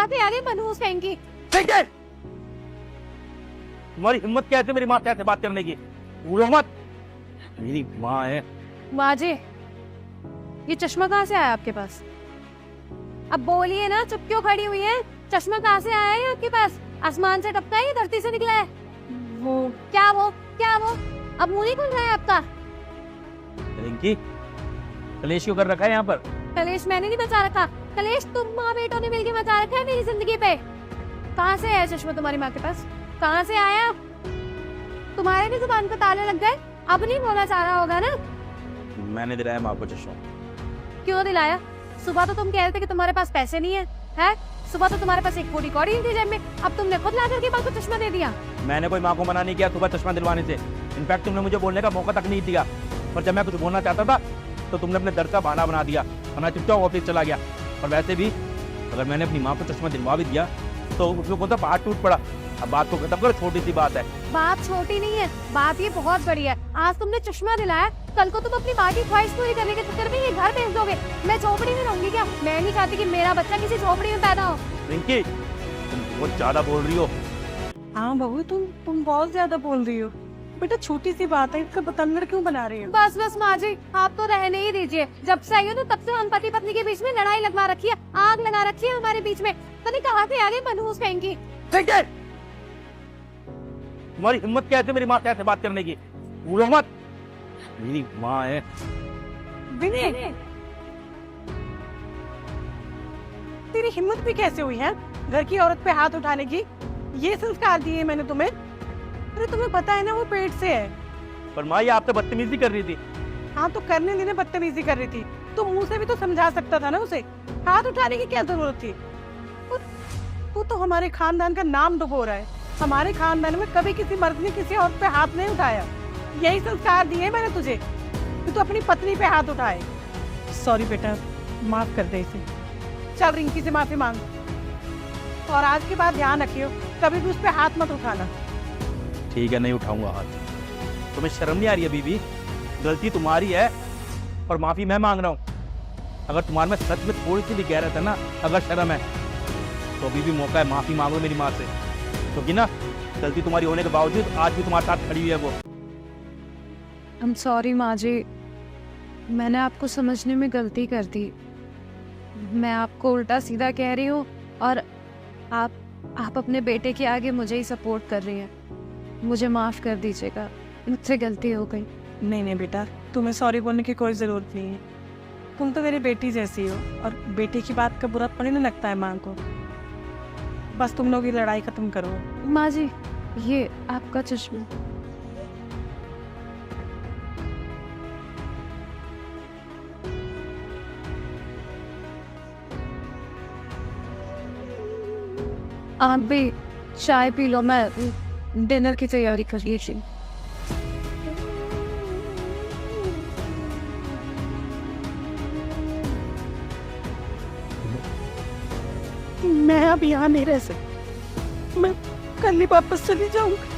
कहाँ से आ गई मनहूस कहीं की? ठीक है, तुम्हारी हिम्मत कैसे मेरी माँ से बात करने की? भूलो मत, मेरी माँ है। माँ जी, ये चश्मा कहाँ से आया आपके पास? अब बोलिए ना, चुप क्यों खड़ी हुई है? चश्मा कहाँ से आया है आपके पास? आसमान से टपका है या धरती से निकला है? वो क्या वो क्या वो? अब मुंह नहीं खुल रहा है आपका? रिंकी, कलेश क्यों कर रखा है यहाँ पर? कलेश मैंने नहीं बचा रखा, कलेश तुम माँ बेटों ने मिलके बचा रखा है मेरी जिंदगी पे। कहाँ से आया चश्मा तुम्हारी माँ के पास? कहाँ से आया? तुम्हारे भी जुबान पे ताले लग गए, अब नहीं बोलना चाह रहा होगा ना? मैंने दिलाया माँ को चश्मा। क्यों दिलाया? सुबह तो तुम कह रहे थे कि तुम्हारे पास पैसे नहीं है, हैं? सुबह तो तुम्हारे पास एक पूरी कौड़ी नहीं थी जेब में, अब तुमने खुद ला करके माँ को चश्मा दे दिया। मैंने कोई माँ को मना नहीं किया सुबह चश्मा दिलवाने से। इनफैक्ट तुमने मुझे बोलने का मौका तक नहीं दिया, और जब मैं कुछ बोलना चाहता था तो तुमने अपने दर्द का बहाना बना दिया, वरना चुपचाप ऑफिस चला गया। और वैसे भी अगर मैंने अपनी माँ को चश्मा दिलवा भी दिया तो उसमें कौन सा बात टूट पड़ा? अब बात को खत्म करो, छोटी सी बात है। बात छोटी नहीं है, बात ये बहुत बड़ी है। आज तुमने चश्मा दिलाया, कल को तुम अपनी माँ की ख्वाहिश पूरी करने के चक्कर में ये घर भेज दोगे। मैं झोपड़ी में रहूंगी क्या? मैं नहीं चाहती कि मेरा बच्चा किसी झोपड़ी में पैदा हो। रिंकी, तुम बहुत ज्यादा बोल रही हो। हाँ बहू, तुम बहुत ज्यादा बोल रही हो। बेटा छोटी सी बात है, इसका बतंगड़ क्यों बना रही हो? बस बस माँ जी, आप तो रहने ही दीजिए। जब से आई हो ना तब से हम पति पत्नी के बीच में लड़ाई लगवा रखी है, आग लगा रखी है हमारे बीच में। पता नहीं कहाँ से आ गई मनहूस कहीं की। ठीक है, तुम्हारी हिम्मत कैसे मेरी माँ से बात करने की? भूलो मत, मेरी माँ है। विनय, तेरी हिम्मत भी कैसे हुई है घर की औरत पे हाथ उठाने की? ये संस्कार दिए मैंने तुम्हें? अरे तुम्हें पता है ना वो पेट से है। पर माँ ये आपसे बदतमीजी कर रही थी। हाँ तो करने देने, बदतमीजी कर रही थी तो मुंह से भी तो समझा सकता था ना उसे। हाथ उठाने की क्या जरूरत थी? तू तो हमारे खानदान का नाम डुबो रहा है। हमारे खानदान में कभी किसी मर्द ने किसी औरत पे हाथ नहीं उठाया। यही संस्कार दिए मैंने तुझे कि तू अपनी पत्नी पे हाथ उठाए। सॉरी बेटा, माफ कर दे इसे। चल रिंकी से माफी मांग, और आज के बाद ध्यान रखियो कभी भी उस पे हाथ मत उठाना। ठीक है, नहीं उठाऊंगा हाथ। तुम्हें शर्म नहीं आ रही है बीबी? गलती तुम्हारी है और माफी मैं मांग रहा हूँ। अगर तुम्हारे में सच में थोड़ी सी भी गैरत है ना, अगर शर्म है, तो अभी भी मौका है, माफी मांगो मेरी माँ से। क्योंकि ना गलती तुम्हारी होने के बावजूद आज भी तुम्हारे साथ खड़ी हुई है वो। I'm sorry माँ जी, मैंने आपको समझने में गलती कर दी। मैं आपको उल्टा सीधा कह रही हूँ और आप अपने बेटे के आगे मुझे ही सपोर्ट कर रही हैं। मुझे माफ कर दीजिएगा, मुझसे गलती हो गई। नहीं बेटा, तुम्हें सॉरी बोलने की कोई जरूरत नहीं है। तुम तो मेरी बेटी जैसी हो, और बेटी की बात का बुरा थोड़ी ना लगता है माँ को। बस तुम लोग ये लड़ाई खत्म करो। माँ जी, ये आपका चश्मा। आप भी चाय पी लो, मैं डिनर की तैयारी कर लीजिए। मैं अब यहाँ नहीं रह सकती, मैं कल ही वापस चली जाऊंगी।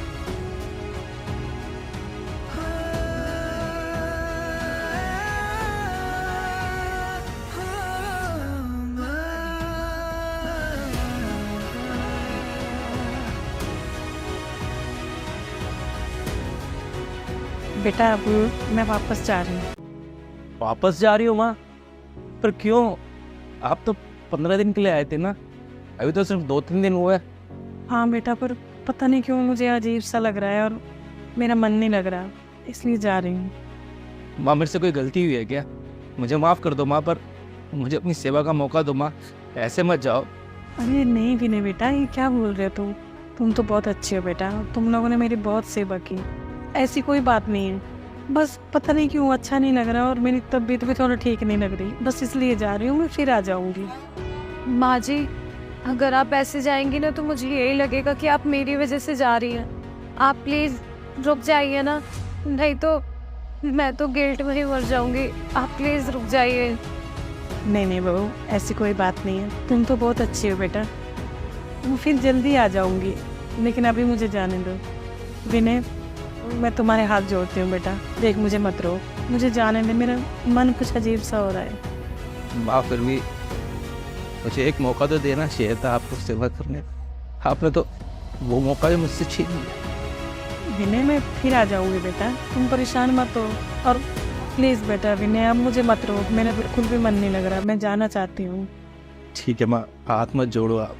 बेटा अब मैं वापस जा रही हूँ। वापस जा रही हो माँ? पर क्यों? आप तो 15 दिन के लिए आए थे ना, अभी तो सिर्फ 2-3 दिन हुए। हाँ बेटा, पर पता नहीं क्यों मुझे अजीब सा लग रहा है और मेरा मन नहीं लग रहा, इसलिए जा रही हूँ। माँ मेरे से कोई गलती हुई है क्या? मुझे माफ़ कर दो माँ, पर मुझे अपनी सेवा का मौका दो माँ, ऐसे मत जाओ। अरे नहीं विनय बेटा, ये क्या बोल रहे हो तुम तो बहुत अच्छे हो बेटा, तुम लोगों ने मेरी बहुत सेवा की। ऐसी कोई बात नहीं है, बस पता नहीं क्यों अच्छा नहीं लग रहा और मेरी तबीयत भी थोड़ा ठीक नहीं लग रही, बस इसलिए जा रही हूँ। मैं फिर आ जाऊँगी। माँ जी, अगर आप ऐसे जाएंगी ना तो मुझे यही लगेगा कि आप मेरी वजह से जा रही हैं। आप प्लीज़ रुक जाइए ना, नहीं तो मैं तो गिल्ट में ही मर जाऊंगी। आप प्लीज़ रुक जाइए। नहीं बहू, ऐसी कोई बात नहीं है, तुम तो बहुत अच्छी हो बेटा। मैं फिर जल्दी आ जाऊँगी, लेकिन अभी मुझे जाने दो। विनय, मैं तुम्हारे हाथ जोड़ती हूँ बेटा, देख मुझे मत रोक, मुझे जाने दे, मेरा मन कुछ अजीब सा हो रहा है। माँ फिर भी मुझे एक मौका तो देना चाहिए था आपको सेवा करने का। आपने तो वो मौका भी मुझसे छीन लिया। विनय मैं फिर आ जाऊंगी बेटा, तुम परेशान मत हो। और प्लीज बेटा विनय अब मुझे मत रोक, मेरा बिल्कुल भी मन नहीं लग रहा, मैं जाना चाहती हूँ। ठीक है माँ, हाथ मत जोड़ो आप।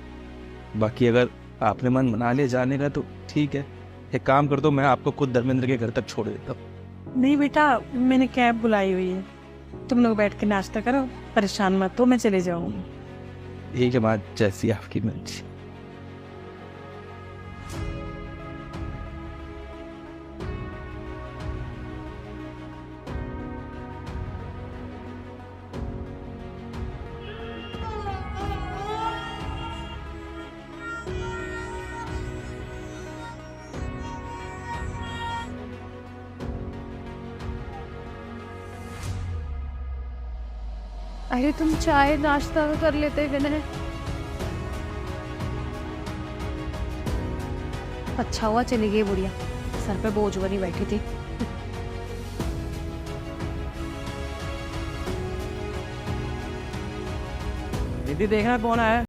बाकी अगर आपने मन बना लिया जाने का तो ठीक है। एक काम कर दो, मैं आपको खुद धर्मेंद्र के घर तक छोड़ देता हूँ। नहीं बेटा, मैंने कैब बुलाई हुई है, तुम लोग बैठ के नाश्ता करो, परेशान मत हो, मैं चले जाऊंगी। ठीक है माँ, जैसी आपकी मर्जी। अरे तुम चाय नाश्ता तो कर लेते विनय। अच्छा हुआ चली गई बुढ़िया, सर पे बोझ बनी बैठी थी। दीदी देखना कौन आया।